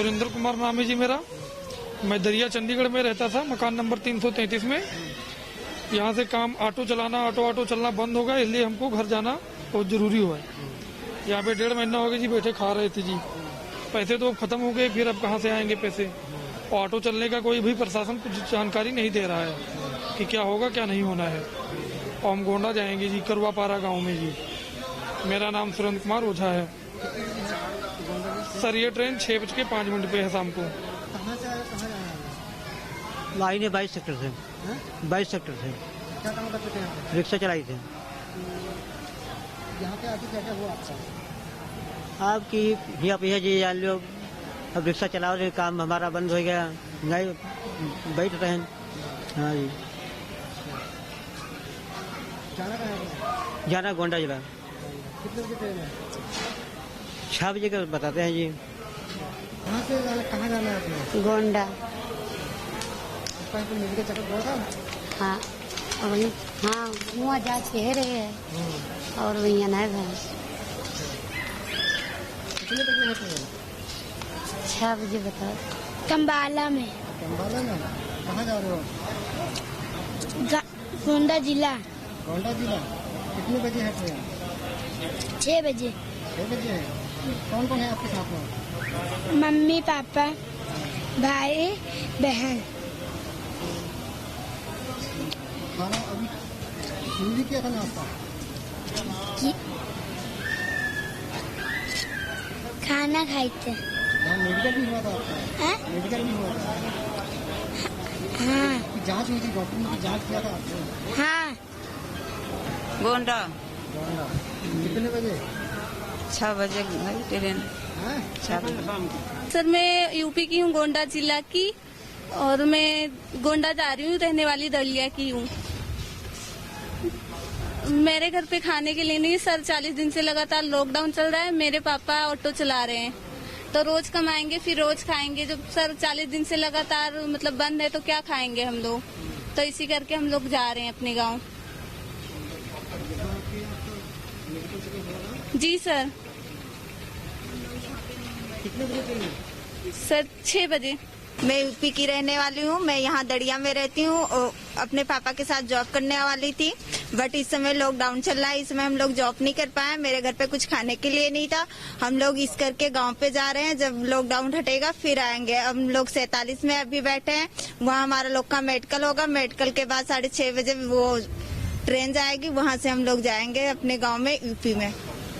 सुरेंद्र कुमार नाम है जी मेरा। मैं दरिया चंडीगढ़ में रहता था, मकान नंबर 333 में। यहाँ से काम ऑटो चलाना, ऑटो चलना बंद हो गया, इसलिए हमको घर जाना बहुत जरूरी हुआ है। यहाँ पे 1.5 महीना हो गया जी, बैठे खा रहे थे जी। पैसे तो खत्म हो गए, फिर अब कहाँ से आएंगे पैसे। ऑटो चलने का कोई भी प्रशासन कुछ जानकारी नहीं दे रहा है कि क्या होगा क्या नहीं होना है। और हम गोंडा जाएंगे जी, करवापारा गाँव में जी। मेरा नाम सुरेंद्र कुमार ओझा है। सर ये ट्रेन 6:05 पे है शाम को। कहाँ से आया, कहाँ जाना है? लाइन है 22 सेक्टर से। 22 सेक्टर से क्या काम करते थे यहाँ पे? रिक्शा चलाई थे। यहाँ पे आके क्या क्या हुआ आपका? आपकी यहाँ पे जी जान लो, अब रिक्शा चलाओ रहे, काम हमारा बंद हो गया, नहीं बैठ रहे हैं। हाँ जी, जाना कहाँ है? जाना गोंडा जिला। कितने बजे ट्रेन है? 6 बजे का बताते हैं जी। कहाँ से जाना, कहाँ जाना है आपने? गोंडा। कहीं पर मेडिकल चेकअप हुआ था? हाँ, और वही हाँ वहाँ जाँच के रहे हैं और वही आना है। कितने बजे है ट्रेन? 6 बजे बताओ। कम्बाला में। कम्बाला में? कहाँ जा रहे हो? गोंडा जिला। गोंडा जिला। कितने बजे है ट्रेन? 6 बजे। 6 बजे है। कौन कौन है आपके साथ में? मम्मी पापा भाई बहन। खाना अभी शुरू भी किया था नाश्ता? खाना खाए थे। यहाँ मेडिकल भी हुआ था आपका? हाँ? मेडिकल भी हुआ था? हाँ जांच हुई थी, डॉक्टर ने जांच किया था आपको? हाँ। गोंडा। गोंडा। कितने बजे? 6 बजे भाई ट्रेन। हाँ? 6 बजे। सर मैं यूपी की हूँ, गोंडा जिला की, और मैं गोंडा जा रही हूँ, रहने वाली दलिया की हूँ। मेरे घर पे खाने के लिए नहीं सर, 40 दिन से लगातार लॉकडाउन चल रहा है। मेरे पापा ऑटो चला रहे हैं, तो रोज कमाएंगे फिर रोज खाएंगे। जब सर 40 दिन से लगातार मतलब बंद है तो क्या खाएंगे हम लोग, तो इसी करके हम लोग जा रहे हैं अपने गाँव। जी सर। कितने बजे ट्रेन है? सर 6 बजे। मैं यूपी की रहने वाली हूँ। मैं यहाँ दड़िया में रहती हूँ। अपने पापा के साथ जॉब करने वाली थी, बट इस समय लॉकडाउन चल रहा है, इस समय हम लोग जॉब नहीं कर पाए। मेरे घर पे कुछ खाने के लिए नहीं था। हम लोग इस करके गांव पे जा रहे हैं, जब लॉकडाउन हटेगा फिर आएंगे। हम लोग 47 में अभी बैठे हैं। वहाँ हमारा लोग का मेडिकल होगा। मेडिकल के बाद 6:30 बजे वो ट्रेन जाएगी, वहाँ से हम लोग जाएंगे अपने गाँव में, यूपी में।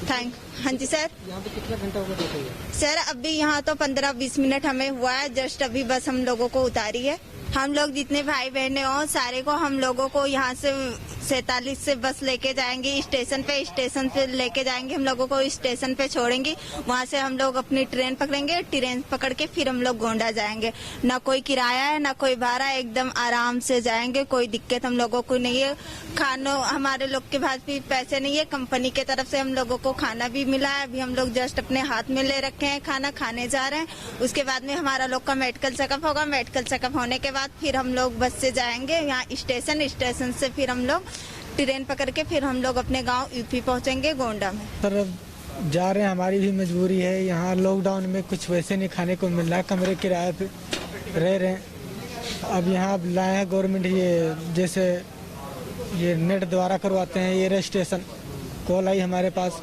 थैंक। हाँ जी सर। यहाँ पे कितना घंटा हो गया बैठे हुए? सर अभी यहाँ तो 15-20 मिनट हमें हुआ है, जस्ट अभी बस हम लोगों को उतारी है। हम लोग जितने भाई बहने हो सारे को हम लोगों को यहाँ से 47 से बस लेके जाएंगे स्टेशन पे लेके जाएंगे। हम लोगों को स्टेशन पे छोड़ेंगे, वहाँ से हम लोग अपनी ट्रेन पकड़ेंगे। ट्रेन पकड़ के फिर हम लोग गोंडा जाएंगे। ना कोई किराया है ना कोई भाड़ा, एकदम आराम से जाएंगे। कोई दिक्कत हम लोगों को नहीं है। खानों हमारे लोग के पास भी पैसे नहीं है, कंपनी के तरफ से हम लोगों को खाना भी मिला है। अभी हम लोग जस्ट अपने हाथ में ले रखे हैं, खाना खाने जा रहे हैं। उसके बाद में हमारा लोग का मेडिकल चेकअप होगा। मेडिकल चेकअप होने के बाद फिर हम लोग बस से जाएंगे यहाँ स्टेशन से फिर हम लोग ट्रेन पकड़ के फिर हम लोग अपने गांव यूपी पहुंचेंगे, गोंडा में। सर जा रहे हैं, हमारी भी मजबूरी है। यहाँ लॉकडाउन में कुछ वैसे नहीं खाने को मिल रहा है, कमरे किराए पे रह रहे हैं। अब यहाँ लाए हैं गवर्नमेंट, ये जैसे ये नेट द्वारा करवाते हैं, ये रजिस्ट्रेशन कॉल आई हमारे पास,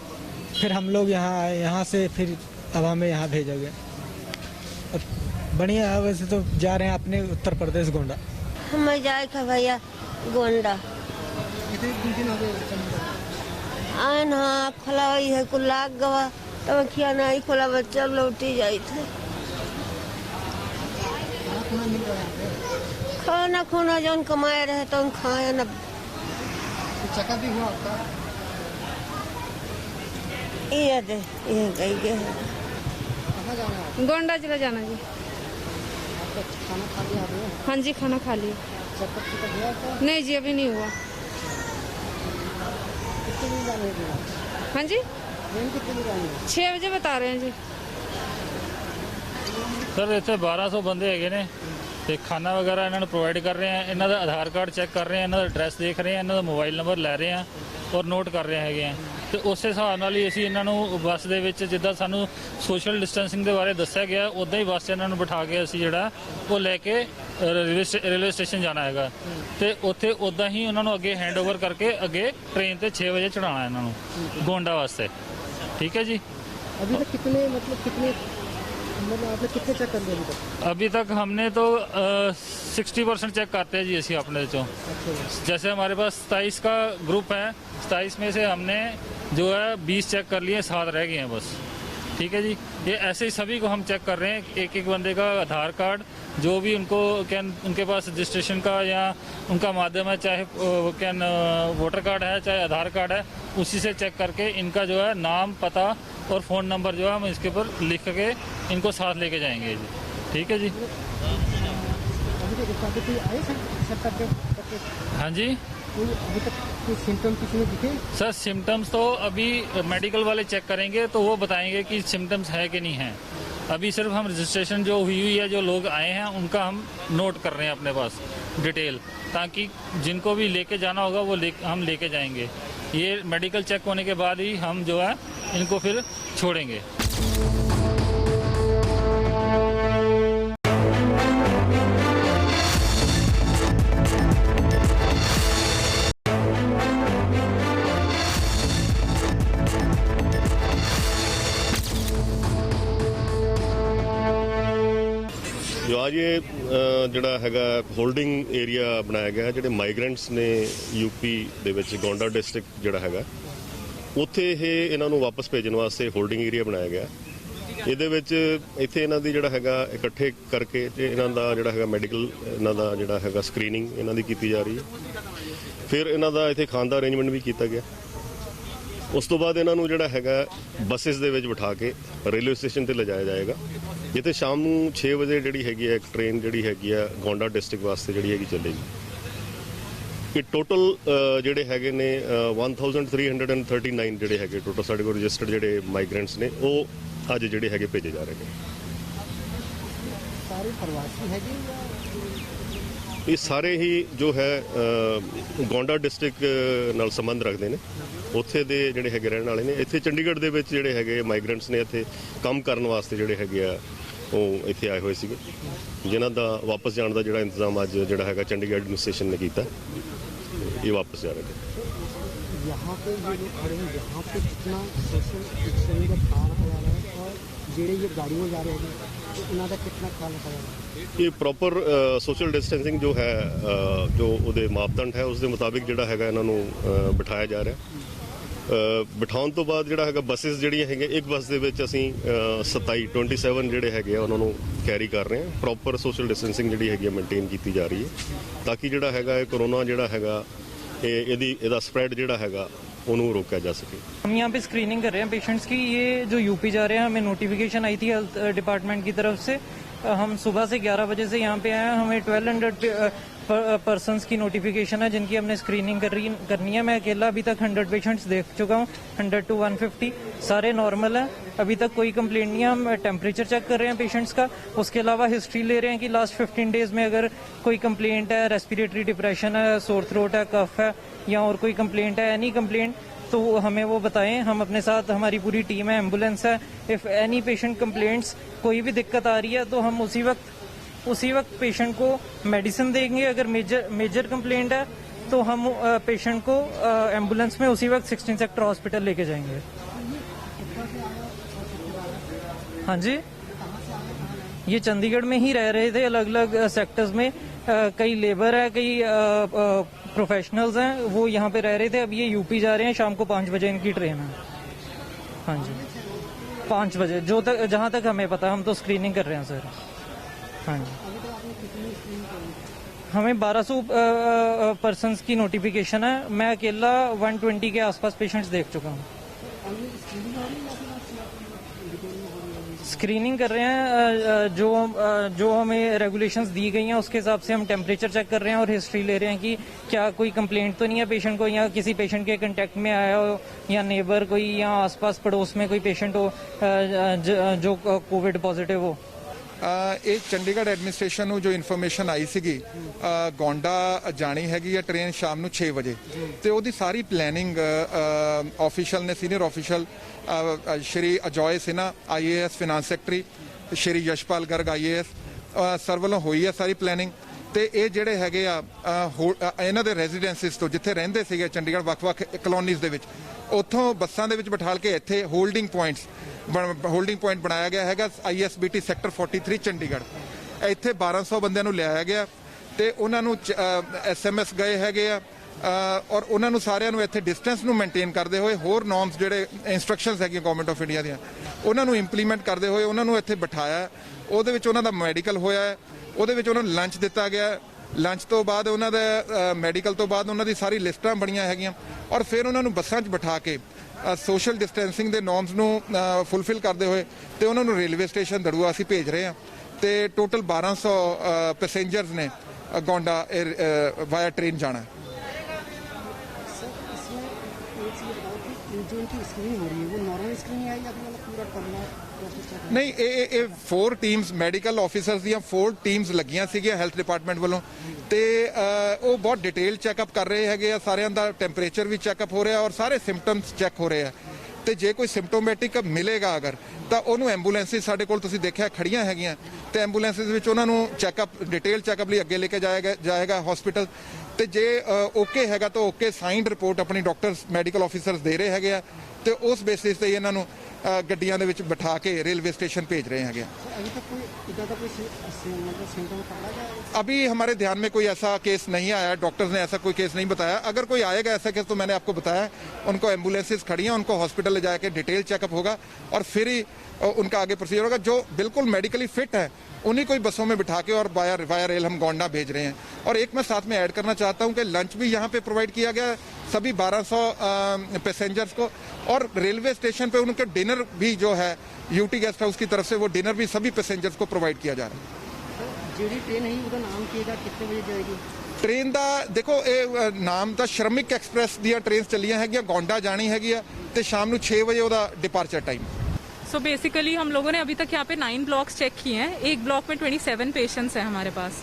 फिर हम लोग यहाँ आए। यहाँ से फिर अब हमें यहाँ भेजा गया। बढ़िया है, वैसे तो जा रहे हैं अपने उत्तर प्रदेश गोंडा। हमें जाए था भैया गोंडा। कितने दिन हो गए? आए ना खोला है को लाग गवा, तब खिया नहीं खोला, बच्चा लौटी जाए थे। खाना मिल रहा है? खाना खोना जौन कमाए रहे तो हम खाए ना। चेकअप भी हुआ आपका? ये दे ये गई गए। कहाँ जाना है? गोंडा जिला जाना जी। आपका खाना खा लिया आपने? हाँ जी खाना खा लिया। चेकअप हुआ था? नहीं जी अभी नहीं हुआ। कितने दिन जाने हैं? हाँ जी ट्रेन कितने दिन जानी है? 6 बजे बता रहे हैं जी। सर ਇੱਥੇ 1200 ਬੰਦੇ ਹੈਗੇ ਨੇ ਤੇ ਖਾਣਾ ਵਗੈਰਾ ਇਹਨਾਂ ਨੂੰ ਪ੍ਰੋਵਾਈਡ ਕਰ ਰਹੇ ਆ। ਇਹਨਾਂ ਦਾ ਆਧਾਰ ਕਾਰਡ ਚੈੱਕ ਕਰ ਰਹੇ ਆ, ਇਹਨਾਂ ਦਾ ਐਡਰੈਸ ਦੇਖ ਰਹੇ ਆ, ਇਹਨਾਂ ਦਾ ਮੋਬਾਈਲ ਨੰਬਰ ਲੈ ਰਹੇ ਆ ਔਰ ਨੋਟ ਕਰ ਰਹੇ ਹੈਗੇ ਆ। ਤੇ ਉਸੇ ਹਿਸਾਬ ਨਾਲ ਹੀ ਅਸੀਂ ਇਹਨਾਂ ਨੂੰ ਬੱਸ ਦੇ ਵਿੱਚ ਜਿੱਦਾਂ ਸਾਨੂੰ ਸੋਸ਼ਲ ਡਿਸਟੈਂਸਿੰਗ ਦੇ ਬਾਰੇ ਦੱਸਿਆ ਗਿਆ ਉੱਦਾਂ ਹੀ ਬੱਸ 'ਚ ਇਹਨਾਂ ਨੂੰ ਬਿਠਾ ਕੇ ਅਸੀਂ ਜਿਹੜਾ ਉਹ ਲੈ ਕੇ ਰੇਲਵੇ ਸਟੇਸ਼ਨ ਜਾਣਾ ਹੈਗਾ ਤੇ ਉੱਥੇ ਉੱਦਾਂ ਹੀ ਉਹਨਾਂ ਨੂੰ ਅੱਗੇ ਹੈਂਡਓਵਰ ਕਰਕੇ ਅੱਗੇ ਟ੍ਰੇਨ ਤੇ 6 ਵਜੇ ਚੜਾਉਣਾ ਇਹਨਾਂ ਨੂੰ ਗੋਂਡਾ ਵਾਸਤੇ। ਠੀਕ है जी। अभी तक कितने आपने कितने चेक कर लिया अभी तक हमने तो 60% चेक करते हैं जी ਅਸੀਂ अपने चो। जैसे हमारे पास 27 का ग्रुप है, 27 में से हमने जो है 20 चेक कर लिए, 7 रह गए हैं बस। ठीक है जी। ये ऐसे ही सभी को हम चेक कर रहे हैं, एक एक बंदे का आधार कार्ड जो भी उनको उनके पास रजिस्ट्रेशन का या उनका माध्यम है, चाहे वोटर कार्ड है चाहे आधार कार्ड है, उसी से चेक करके इनका जो है नाम पता और फ़ोन नंबर जो है हम इसके ऊपर लिख के इनको साथ लेके जाएंगे जी। ठीक है जी। हाँ जी। अभी तक कोई सिम्टम किसी में दिखे? सर सिम्टम्स तो अभी मेडिकल वाले चेक करेंगे तो वो बताएंगे कि सिम्टम्स है कि नहीं है। अभी सिर्फ हम रजिस्ट्रेशन जो हुई है, जो लोग आए हैं उनका हम नोट कर रहे हैं अपने पास डिटेल, ताकि जिनको भी लेके जाना होगा वो हम लेके जाएंगे। ये मेडिकल चेक होने के बाद ही हम जो है इनको फिर छोड़ेंगे। जो आज ये ਜਿਹੜਾ ਹੈਗਾ ਹੋਲਡਿੰਗ ਏਰੀਆ ਬਣਾਇਆ ਗਿਆ, ਜਿਹੜੇ ਮਾਈਗ੍ਰੈਂਟਸ ਨੇ यूपी ਦੇ ਵਿੱਚ ਗੋਂਡਾ ਡਿਸਟ੍ਰਿਕਟ ਜਿਹੜਾ ਹੈਗਾ ਉੱਥੇ ਇਹਨਾਂ ਨੂੰ ਵਾਪਸ ਭੇਜਣ ਵਾਸਤੇ ਹੋਲਡਿੰਗ ਏਰੀਆ ਬਣਾਇਆ ਗਿਆ। ਇਹਦੇ ਵਿੱਚ ਇੱਥੇ ਇਹਨਾਂ ਦੀ ਜਿਹੜਾ ਹੈਗਾ ਇਕੱਠੇ ਕਰਕੇ ਤੇ ਇਹਨਾਂ ਦਾ ਜਿਹੜਾ ਹੈਗਾ ਮੈਡੀਕਲ ਇਹਨਾਂ ਦਾ ਜਿਹੜਾ ਹੈਗਾ ਸਕਰੀਨਿੰਗ ਇਹਨਾਂ ਦੀ ਕੀਤੀ ਜਾ ਰਹੀ ਹੈ। ਫਿਰ ਇਹਨਾਂ ਦਾ ਇੱਥੇ ਖਾਣ ਦਾ ਅਰੇਂਜਮੈਂਟ ਵੀ ਕੀਤਾ ਗਿਆ। ਉਸ ਤੋਂ ਬਾਅਦ ਇਹਨਾਂ ਨੂੰ ਜਿਹੜਾ ਹੈਗਾ ਬੱਸਿਸ ਦੇ ਵਿੱਚ ਬਿਠਾ ਕੇ ਰੇਲਵੇ ਸਟੇਸ਼ਨ ਤੇ ਲਿਜਾਇਆ ਜਾਏਗਾ, ਜਿੱਥੇ ਸ਼ਾਮ ਨੂੰ 6 ਵਜੇ ਜਿਹੜੀ ਹੈਗੀ ਹੈ ਇੱਕ ਟ੍ਰੇਨ ਜਿਹੜੀ ਹੈਗੀ ਆ ਗੋਂਡਾ ਡਿਸਟ੍ਰਿਕਟ ਵਾਸਤੇ ਜਿਹੜੀ ਹੈਗੀ ਚੱਲੇਗੀ। ਇਹ ਟੋਟਲ ਜਿਹੜੇ ਹੈਗੇ ਨੇ 1339 ਜਿਹੜੇ ਹੈਗੇ ਟੋਟਲ ਸਾਡੇ ਕੋਲ ਰਜਿਸਟਰਡ ਜਿਹੜੇ ਮਾਈਗ੍ਰੈਂਟਸ ਨੇ ਉਹ ਅੱਜ ਜਿਹੜੇ ਹੈਗੇ ਭੇਜੇ ਜਾ ਰਹੇ ਨੇ। सारे प्रवासी है जी? ਇਹ ਸਾਰੇ ਹੀ ਜੋ ਹੈ ਗੋਂਡਾ ਡਿਸਟ੍ਰਿਕਟ ਨਾਲ ਸੰਬੰਧ ਰੱਖਦੇ ਨੇ, ਉੱਥੇ ਦੇ ਜਿਹੜੇ ਹੈਗੇ ਰਹਿਣ ਵਾਲੇ ਨੇ। ਇੱਥੇ ਚੰਡੀਗੜ੍ਹ ਦੇ ਵਿੱਚ ਜਿਹੜੇ ਹੈਗੇ ਮਾਈਗ੍ਰੈਂਟਸ ਨੇ ਇੱਥੇ ਕੰਮ ਕਰਨ ਵਾਸਤੇ ਜਿਹੜੇ ਹੈਗੇ ਆ ਉਹ ਇੱਥੇ ਆਏ ਹੋਏ ਸੀਗੇ, ਜਿਨ੍ਹਾਂ ਦਾ ਵਾਪਸ ਜਾਣ ਦਾ ਜਿਹੜਾ ਇੰਤਜ਼ਾਮ ਅੱਜ ਜਿਹੜਾ ਹੈਗਾ ਚੰਡੀਗੜ੍ਹ ਐਡਮਿਨਿਸਟ੍ਰੇਸ਼ਨ ਨੇ ਕੀਤਾ। ਇਹ ਵਾਪਸ ਜਾ ਰਹੇ ਨੇ। यहाँ पे ये लोग खड़े हैं, यहाँ पे कितना सोशल डिस्टेंसिंग का ख्याल रखा जा रहा है और जेड़े ये गाड़ियाँ जा रहे हैं तो उन्होंने कितना ख्याल रखा जा रहा है? ਇਹ ਪ੍ਰੋਪਰ ਸੋਸ਼ਲ ਡਿਸਟੈਂਸਿੰਗ ਜੋ ਹੈ ਜੋ ਉਹਦੇ ਮਾਪਦੰਡ ਹੈ ਉਸ ਦੇ ਮੁਤਾਬਿਕ ਜਿਹੜਾ ਹੈਗਾ ਇਹਨਾਂ ਨੂੰ ਬਿਠਾਇਆ ਜਾ ਰਿਹਾ। ਬਿਠਾਉਣ ਤੋਂ ਬਾਅਦ ਜਿਹੜਾ ਹੈਗਾ ਬੱਸਿਸ ਜਿਹੜੀਆਂ ਹੈਗੀਆਂ, ਇੱਕ ਬੱਸ ਦੇ ਵਿੱਚ ਅਸੀਂ 27 ਜਿਹੜੇ ਹੈਗੇ ਆ ਉਹਨਾਂ ਨੂੰ ਕੈਰੀ ਕਰ ਰਹੇ ਹਾਂ। ਪ੍ਰੋਪਰ ਸੋਸ਼ਲ ਡਿਸਟੈਂਸਿੰਗ ਜਿਹੜੀ ਹੈਗੀ ਮੇਨਟੇਨ ਕੀਤੀ ਜਾ ਰਹੀ ਹੈ, ਤਾਂ ਕਿ ਜਿਹੜਾ ਹੈਗਾ ਇਹ ਕੋਰੋਨਾ ਜਿਹੜਾ ਹੈਗਾ ਇਹਦਾ स्प्रेड ਜਿਹੜਾ ਹੈਗਾ ਉਹਨੂੰ रोका जा सके। हम यहाँ पे स्क्रीनिंग कर रहे हैं पेशेंट्स की। ये जो यूपी जा रहे हैं, हमें नोटिफिकेशन आई थी हेल्थ डिपार्टमेंट की तरफ से। हम सुबह से 11 बजे से यहाँ पे आए हैं। हमें 1200 पर्सन्स की नोटिफिकेशन है जिनकी हमने स्क्रीनिंग करनी है। मैं अकेला अभी तक 100 पेशेंट्स देख चुका हूँ, 100 to 150 सारे नॉर्मल हैं। अभी तक कोई कंप्लेंट नहीं है। हम टेम्परेचर चेक कर रहे हैं पेशेंट्स का, उसके अलावा हिस्ट्री ले रहे हैं कि लास्ट 15 डेज में अगर कोई कंप्लेंट है, रेस्पिरेटरी डिप्रेशन है, सोर थ्रोट है, कफ है या और कोई कंप्लेंट है, एनी कंप्लेंट, तो हमें वो बताएं। हम अपने साथ, हमारी पूरी टीम है, एम्बुलेंस है। इफ़ एनी पेशेंट कंप्लेंट्स, कोई भी दिक्कत आ रही है तो हम उसी वक्त पेशेंट को मेडिसिन देंगे। अगर मेजर कंप्लेंट है तो हम पेशेंट को एम्बुलेंस में उसी वक्त 16 सेक्टर हॉस्पिटल लेके जाएंगे। हाँ जी, ये चंडीगढ़ में ही रह रहे थे, अलग अलग सेक्टर्स में। कई लेबर है, कई प्रोफेशनल्स हैं, वो यहाँ पे रह रहे थे। अब ये यूपी जा रहे हैं, शाम को 5 बजे इनकी ट्रेन है। हाँ जी, 5 बजे जहाँ तक हमें पता, हम तो स्क्रीनिंग कर रहे हैं सर। हाँ जी, हमें 1200 पर्सन्स की नोटिफिकेशन है। मैं अकेला 120 के आसपास पेशेंट्स देख चुका हूँ। स्क्रीनिंग कर रहे हैं, जो हमें रेगुलेशंस दी गई हैं उसके हिसाब से हम टेम्परेचर चेक कर रहे हैं और हिस्ट्री ले रहे हैं कि क्या कोई कंप्लेंट तो नहीं है पेशेंट को, या किसी पेशेंट के कांटेक्ट में आया हो, या नेबर कोई, या आसपास पड़ोस में कोई पेशेंट हो जो कोविड पॉजिटिव हो। ਇਹ ਚੰਡੀਗੜ੍ਹ ਐਡਮਿਨਿਸਟ੍ਰੇਸ਼ਨ ਨੂੰ ਜੋ ਇਨਫੋਰਮੇਸ਼ਨ ਆਈ ਸੀਗੀ ਗੋਂਡਾ ਜਾਣੀ ਹੈਗੀ ਆ ਟ੍ਰੇਨ ਸ਼ਾਮ ਨੂੰ 6 ਵਜੇ ਤੇ ਉਹਦੀ ਸਾਰੀ ਪਲੈਨਿੰਗ ਆਫੀਸ਼ੀਅਲ ਨੇ ਸੀਨੀਅਰ ਆਫੀਸ਼ੀਅਲ ਸ਼੍ਰੀ ਅਜੋਏ ਸਿਨਹਾ IAS ਫਿਨਾਂਸ ਸੈਕਟਰੀ ਸ਼੍ਰੀ ਯਸ਼ਪਾਲ ਗਰਗ IAS ਸਰ ਵੱਲੋਂ ਹੋਈ ਆ ਸਾਰੀ ਪਲੈਨਿੰਗ ਤੇ ਇਹ ਜਿਹੜੇ ਹੈਗੇ ਆ ਇਹਨਾਂ ਦੇ ਰੈਜ਼ੀਡੈਂਸਿਸ ਤੋਂ ਜਿੱਥੇ ਰਹਿੰਦੇ ਸੀਗੇ ਚੰਡੀਗੜ੍ਹ ਵੱਖ-ਵੱਖ ਕਲੋਨੀਜ਼ ਦੇ ਵਿੱਚ ਉੱਥੋਂ ਬੱਸਾਂ ਦੇ ਵਿੱਚ ਬਿਠਾਲ ਕੇ ਇੱਥੇ ਹੋਲਡਿੰਗ ਪੁਆਇੰਟ ਬਣਾਇਆ ਗਿਆ ਹੈਗਾ ISBT ਸੈਕਟਰ 43 ਚੰਡੀਗੜ੍ਹ ਇੱਥੇ 1200 ਬੰਦਿਆਂ ਨੂੰ ਲਿਆਇਆ ਗਿਆ ਤੇ ਉਹਨਾਂ ਨੂੰ SMS ਗਏ ਹੈਗੇ ਆ ਔਰ ਉਹਨਾਂ ਨੂੰ ਸਾਰਿਆਂ ਨੂੰ ਇੱਥੇ ਡਿਸਟੈਂਸ ਨੂੰ ਮੇਨਟੇਨ ਕਰਦੇ ਹੋਏ ਹੋਰ ਨੋਰਮਸ ਜਿਹੜੇ ਇਨਸਟਰਕਸ਼ਨਸ ਹੈਗੀਆਂ ਗਵਰਨਮੈਂਟ ਆਫ ਇੰਡੀਆ ਦੀਆਂ ਉਹਨਾਂ ਨੂੰ ਇੰਪਲੀਮੈਂਟ ਕਰਦੇ ਹੋਏ ਉਹਨਾਂ ਨੂੰ ਇੱਥੇ ਬਿਠਾਇਆ ਉਹਦੇ ਵਿੱਚ ਉਹਨਾਂ ਦਾ ਮੈਡੀਕਲ ਹੋਇਆ ਉਹਦੇ ਵਿੱਚ ਉਹਨਾਂ ਨੂੰ ਲੰਚ ਦਿੱਤਾ ਗਿਆ ਲੰਚ ਤੋਂ ਬਾਅਦ ਉਹਨਾਂ ਦਾ ਮੈਡੀਕਲ ਤੋਂ ਬਾਅਦ ਉਹਨਾਂ ਦੀ ਸਾਰੀ ਲਿਸਟਾਂ ਬਣੀਆਂ ਹੈਗੀਆਂ ਔਰ ਫਿਰ ਉਹਨਾਂ ਨੂੰ ਬੱਸਾਂ 'ਚ ਬਿਠਾ ਕੇ ਸੋਸ਼ਲ ਡਿਸਟੈਂਸਿੰਗ ਦੇ ਨੋਰਮਸ ਨੂੰ ਫੁੱਲਫਿਲ ਕਰਦੇ ਹੋਏ ਤੇ ਉਹਨਾਂ ਨੂੰ ਰੇਲਵੇ ਸਟੇਸ਼ਨ ਦੜੂਆ ਅਸੀਂ ਭੇਜ ਰਹੇ ਹਾਂ ਤੇ ਟੋਟਲ 1200 ਪੈਸੇਂਜਰਸ ਨੇ ਗੋਂਡਾ ਵਾਇਆ ਟ੍ਰੇਨ ਜਾਣਾ जो इनकी स्क्रीनिंग हो रही है वो नॉर्मल स्क्रीनिंग है या फिर पूरा करना ਨਹੀਂ ਇਹ 4 ਟੀਮਸ ਮੈਡੀਕਲ ਆਫੀਸਰਸ ਦੀਆਂ 4 ਟੀਮਸ ਲੱਗੀਆਂ ਸੀਗੀਆਂ ਹੈਲਥ ਡਿਪਾਰਟਮੈਂਟ ਵੱਲੋਂ ਤੇ ਉਹ ਬਹੁਤ ਡਿਟੇਲ ਚੈੱਕਅਪ ਕਰ ਰਹੇ ਹੈਗੇ ਆ ਸਾਰਿਆਂ ਦਾ ਟੈਂਪਰੇਚਰ ਵੀ ਚੈੱਕਅਪ ਹੋ ਰਿਹਾ ਔਰ ਸਾਰੇ ਸਿੰਪਟਮਸ ਚੈੱਕ ਹੋ ਰਹੇ ਆ ਤੇ ਜੇ ਕੋਈ ਸਿੰਪਟੋਮੈਟਿਕ ਮਿਲੇਗਾ ਅਗਰ ਤਾਂ ਉਹਨੂੰ ਐਂਬੂਲੈਂਸਿਸ ਸਾਡੇ ਕੋਲ ਤੁਸੀਂ ਦੇਖਿਆ ਖੜੀਆਂ ਹੈਗੀਆਂ ਤੇ ਐਂਬੂਲੈਂਸਿਸ ਵਿੱਚ ਉਹਨਾਂ ਨੂੰ ਚੈੱਕਅਪ ਡਿਟੇਲ ਚੈੱਕਅਪ ਲਈ ਅੱਗੇ ਲੈ ਕੇ ਜਾਏਗਾ ਹਸਪੀਟਲ ਤੇ ਜੇ ਓਕੇ ਹੈਗਾ ਤਾਂ ਓਕੇ ਸਾਈਨਡ ਰਿਪੋਰਟ ਆਪਣੀ ਡਾਕਟਰਸ ਮੈਡੀਕਲ ਆਫੀਸਰਸ ਦੇ ਰਹੇ ਹੈਗੇ ਆ ਤੇ ਉਸ ਬੇਸਿਸ ਤੇ ਇਹਨਾਂ ਨੂੰ ਗੱਡੀਆਂ ਦੇ ਵਿੱਚ ਬਿਠਾ ਕੇ रेलवे स्टेशन भेज रहे हैं अभी तक कोई इधर का कोई सिम्टम पकड़ा गया अभी हमारे ध्यान में कोई ऐसा केस नहीं आया डॉक्टर्स ने ऐसा कोई केस नहीं बताया अगर कोई आएगा ऐसा केस तो मैंने आपको बताया उनको एम्बुलेंसेस खड़ी हैं उनको हॉस्पिटल ले जाके डिटेल चेकअप होगा और फिर ही उनका आगे प्रोसीजर होगा जो बिल्कुल मेडिकली फिट है उन्हीं को ही बसों में बिठा के और वाया रेल हम गोंडा भेज रहे हैं और एक मैं साथ में ऐड करना चाहता हूं कि लंच भी यहाँ पे प्रोवाइड किया गया सभी 1200 पैसेंजर्स को और रेलवे स्टेशन पे उनके डिनर भी जो है यूटी गेस्ट हाउस की तरफ से वो डिनर भी सभी पैसेंजर्स को प्रोवाइड किया जा रहा है ਜਿਹੜੀ ਟ੍ਰੇਨ ਹੈ ਉਹਦਾ ਨਾਮ ਕੀ ਹੈਗਾ ਕਿੰਨੇ ਵਜੇ ਜਾਏਗੀ ट्रेन ਦਾ देखो ਇਹ ਨਾਮ ਤਾਂ ਸ਼ਰਮਿਕ ਐਕਸਪ੍ਰੈਸ ਦੀਆਂ ਟ੍ਰੇਨਸ ਚੱਲੀਆਂ ਹੈਗੀਆਂ ਗੋਂਡਾ ਜਾਣੀ ਹੈਗੀ ਆ ਤੇ ਸ਼ਾਮ ਨੂੰ 6 ਵਜੇ ਉਹਦਾ ਡਿਪਾਰਚਰ टाइम सो बेसिकली हम लोगों ने अभी तक यहाँ पे 9 ब्लॉक्स चेक किए हैं एक ब्लॉक में 27 पेशेंट्स हैं हमारे पास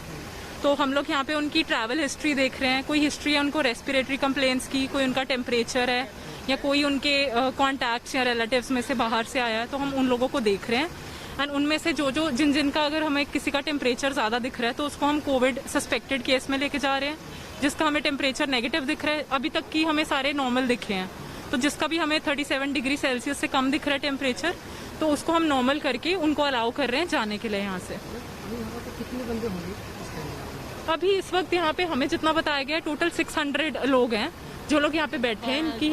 तो हम लोग यहाँ पे उनकी ट्रैवल हिस्ट्री देख रहे हैं कोई हिस्ट्री है उनको रेस्पिरेटरी कंप्लेंट्स की कोई उनका टेम्परेचर है या कोई उनके कॉन्टैक्ट्स या रिलेटिव्स में से बाहर से आया है तो हम उन लोगों को देख रहे हैं एंड उनमें से जो जिनका अगर हमें किसी का टेम्परेचर ज़्यादा दिख रहा है तो उसको हम कोविड सस्पेक्टेड केस में लेके जा रहे हैं जिसका हमें टेम्परेचर नेगेटिव दिख रहा है अभी तक की हमें सारे नॉर्मल दिखे हैं तो जिसका भी हमें 37 डिग्री सेल्सियस से कम दिख रहा है टेम्परेचर तो उसको हम नॉर्मल करके उनको अलाउ कर रहे हैं जाने के लिए यहाँ से कितने बंदे होंगे अभी इस वक्त यहाँ पे हमें जितना बताया गया टोटल 600 लोग हैं जो लोग यहाँ पे बैठे हैं इनकी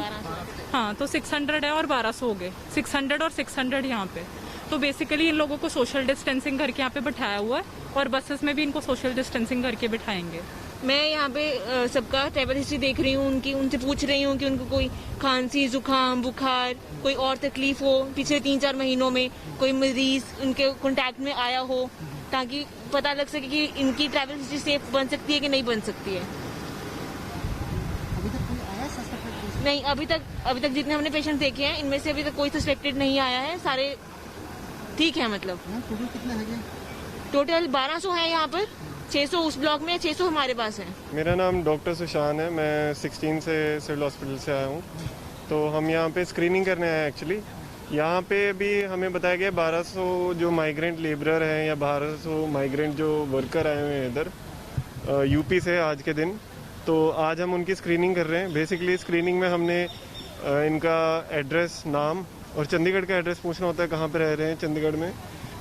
हाँ तो 600 है और 1200 हो गए 600 और 600 यहाँ पे तो बेसिकली इन लोगों को सोशल डिस्टेंसिंग करके यहाँ पे बिठाया हुआ है और बसेस में भी इनको सोशल डिस्टेंसिंग करके बिठाएंगे मैं यहाँ पे सबका ट्रैवल हिस्ट्री देख रही हूँ उनकी उनसे पूछ रही हूँ कि उनको कोई खांसी जुकाम बुखार कोई और तकलीफ हो पिछले 3-4 महीनों में कोई मरीज उनके कांटेक्ट में आया हो ताकि पता लग सके कि इनकी ट्रैवल हिस्ट्री सेफ बन सकती है कि नहीं बन सकती है अभी तक कोई आया सस्पेक्टेड नहीं अभी तक जितने हमने पेशेंट देखे हैं इनमें से अभी तक कोई सस्पेक्टेड नहीं आया है सारे ठीक है मतलब टोटल कितने हैं टोटल 1200 है यहाँ पर 600 उस ब्लॉक में 600 हमारे पास है मेरा नाम डॉक्टर सुशान है मैं 16 से सिविल हॉस्पिटल से आया हूँ तो हम यहाँ पे स्क्रीनिंग करने आए हैं एक्चुअली यहाँ पे भी हमें बताया गया 1200 जो माइग्रेंट लेबरर हैं या 1200 माइग्रेंट जो वर्कर आए हुए हैं इधर यूपी से आज के दिन तो आज हम उनकी स्क्रीनिंग कर रहे हैं बेसिकली स्क्रीनिंग में हमने इनका एड्रेस नाम और चंडीगढ़ का एड्रेस पूछना होता है कहाँ पे रह रहे हैं चंडीगढ़ में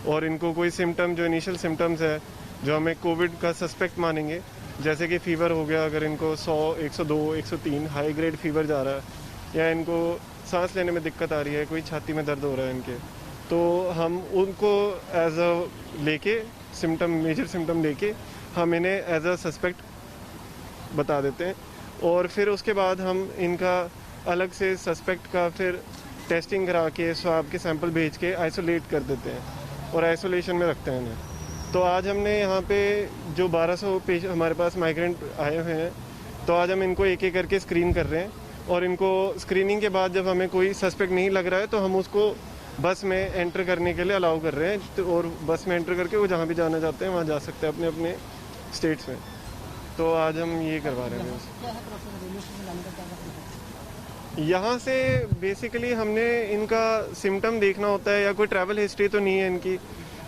और इनको कोई सिम्टम जो इनिशियल सिम्टम्स है जो हमें कोविड का सस्पेक्ट मानेंगे जैसे कि फ़ीवर हो गया अगर इनको 100, 102, 103 हाई ग्रेड फ़ीवर जा रहा है या इनको सांस लेने में दिक्कत आ रही है कोई छाती में दर्द हो रहा है इनके तो हम उनको एज अ लेके सिम्टम मेजर सिम्टम लेके हम इन्हें एज अ सस्पेक्ट बता देते हैं और फिर उसके बाद हम इनका अलग से सस्पेक्ट का फिर टेस्टिंग करा के स्वाब के सैंपल भेज के आइसोलेट कर देते हैं और आइसोलेशन में रखते हैं इन्हें तो आज हमने यहाँ पे जो 1200 हमारे पास माइग्रेंट आए हुए हैं तो आज हम इनको एक एक करके स्क्रीन कर रहे हैं और इनको स्क्रीनिंग के बाद जब हमें कोई सस्पेक्ट नहीं लग रहा है तो हम उसको बस में एंटर करने के लिए अलाउ कर रहे हैं, तो और बस में एंटर करके वो जहाँ भी जाना चाहते हैं वहाँ जा सकते हैं अपने अपने स्टेट्स में। तो आज हम ये करवा रहे हैं। यहाँ से बेसिकली हमने इनका सिम्टम देखना होता है, या कोई ट्रैवल हिस्ट्री तो नहीं है इनकी,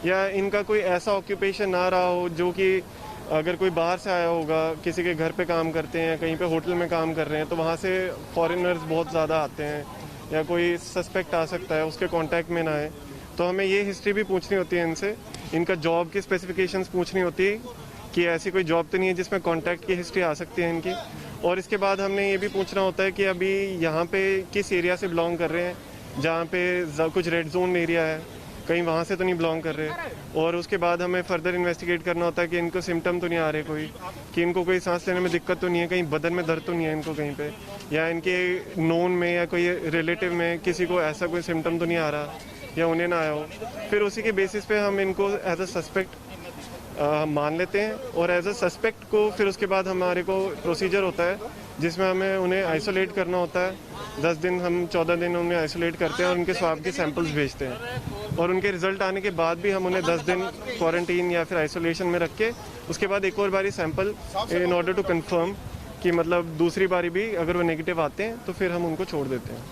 या इनका कोई ऐसा ऑक्यूपेशन ना रहा हो जो कि अगर कोई बाहर से आया होगा, किसी के घर पे काम करते हैं, कहीं पे होटल में काम कर रहे हैं, तो वहाँ से फॉरेनर्स बहुत ज़्यादा आते हैं, या कोई सस्पेक्ट आ सकता है, उसके कांटेक्ट में ना आए। तो हमें ये हिस्ट्री भी पूछनी होती है इनसे, इनका जॉब की स्पेसिफिकेशंस पूछनी होती है कि ऐसी कोई जॉब तो नहीं है जिसमें कांटेक्ट की हिस्ट्री आ सकती है इनकी। और इसके बाद हमने ये भी पूछना होता है कि अभी यहाँ पे किस एरिया से बिलोंग कर रहे हैं, जहाँ पे कुछ रेड जोन एरिया है, कहीं वहाँ से तो नहीं बिलोंग कर रहे। और उसके बाद हमें फर्दर इन्वेस्टिगेट करना होता है कि इनको सिम्टम तो नहीं आ रहे कोई, कि इनको कोई सांस लेने में दिक्कत तो नहीं है, कहीं बदन में दर्द तो नहीं है इनको कहीं पे, या इनके नोन में या कोई रिलेटिव में किसी को ऐसा कोई सिम्टम तो नहीं आ रहा, या उन्हें ना आया हो। फिर उसी के बेसिस पे हम इनको एज अ सस्पेक्ट मान लेते हैं, और एज अ सस्पेक्ट को फिर उसके बाद हमारे को प्रोसीजर होता है जिसमें हमें उन्हें आइसोलेट करना होता है। 10 दिन हम 14 दिन उन्हें आइसोलेट करते हैं और उनके स्वाब के सैंपल्स भेजते हैं, और उनके रिजल्ट आने के बाद भी हम उन्हें 10 दिन क्वारंटीन या फिर आइसोलेशन में रख के उसके बाद एक और बारी sample in order to confirm कि मतलब दूसरी बारी भी अगर वो नेगेटिव आते हैं तो फिर हम उनको छोड़ देते हैं।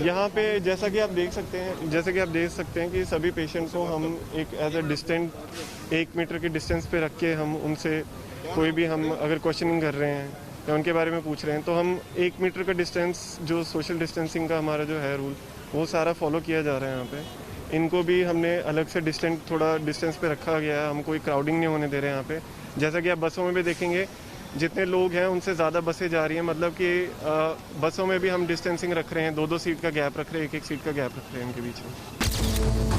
यहाँ पे जैसा कि आप देख सकते हैं कि सभी पेशेंट्स को हम एक एज अ डिस्टेंट 1 मीटर के डिस्टेंस पे रख के हम उनसे कोई भी हम अगर क्वेश्चनिंग कर रहे हैं या उनके बारे में पूछ रहे हैं, तो हम 1 मीटर का डिस्टेंस जो सोशल डिस्टेंसिंग का हमारा जो है रूल, वो सारा फॉलो किया जा रहा है यहाँ पे। इनको भी हमने अलग से थोड़ा डिस्टेंस पे रखा गया है, हम कोई क्राउडिंग नहीं होने दे रहे हैं यहाँ पे। जैसा कि आप बसों में भी देखेंगे, जितने लोग हैं उनसे ज़्यादा बसें जा रही हैं, मतलब कि बसों में भी हम डिस्टेंसिंग रख रहे हैं, 2-2 सीट का गैप रख रहे हैं, 1-1 सीट का गैप रख रहे हैं इनके बीच में।